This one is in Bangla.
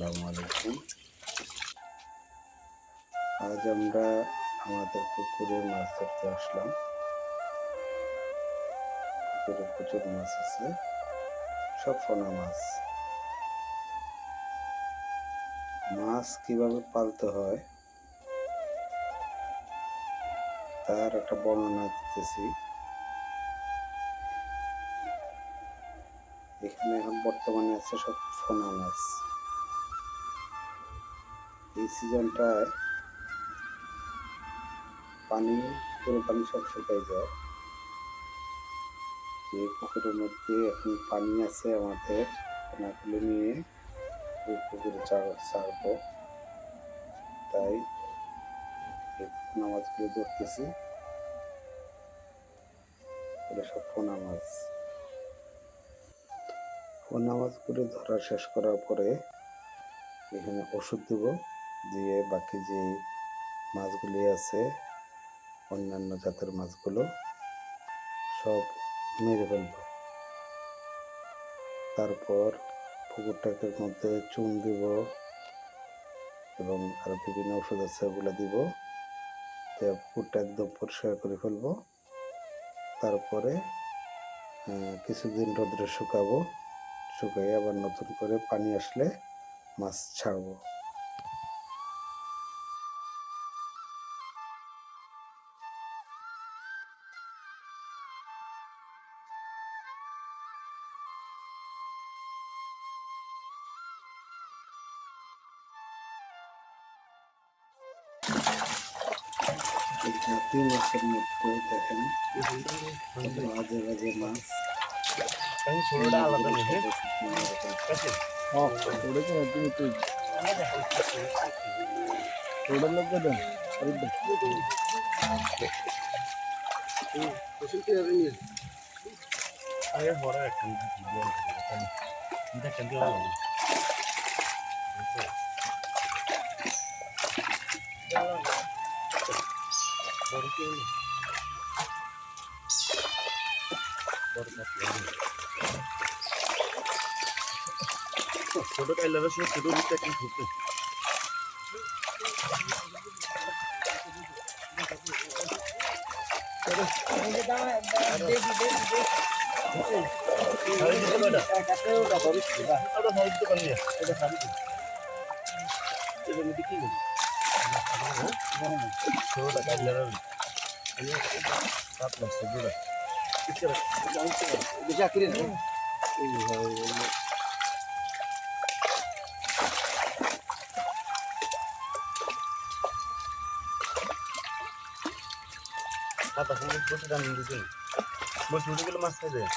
আসসালামু আলাইকুম। আজ আমরা আমাদের পুকুরে মাছ ধরতে আসলাম। পুকুরে প্রচুর মাছ আছে, সব পোনা মাছ। মাছ কিভাবে পালতে হয় তার একটা বর্ণনা দিতেছি। এখানে এখন বর্তমানে আছে সব পোনা মাছ। এই সিজনটায় পুরো পানি সব শুকাই যায়। যে পুকুরের মধ্যে এখন পানি আছে, আমাদের পোনাগুলো নিয়ে ওই পুকুরে ছাড়বো, তাই এই পোনা মাছগুলো ধরতেছি। এগুলো সব পোনা মাছ। পোনা মাছগুলো ধরা শেষ করার পরে এখানে ওষুধ দেব, দিয়ে বাকি যে মাছগুলি আছে অন্যান্য জাতের মাছগুলো সব মেরে ফেলব। তারপর পুকুরটাকে মধ্যে চুন দিব এবং আরো বিভিন্ন ওষুধ আছে, ওগুলো দিব, পুকুরটা একদম পরিষ্কার করে ফেলবো। তারপরে কিছুদিন রোদ্রে শুকাবো, শুকাই আবার নতুন করে পানি আসলে মাছ ছাড়বো। জাতীয় মাছের মধ্যে দেখেন কত আজে বাজে মাছ। ছোটটা আলাদা নেই, ছোট লোক দেন আগে বড় একটা দেখেন ছোট কাইলার ছোট দিকটা কি ঘুরতে বসে উঠে গেলে মাছ খাই যায়।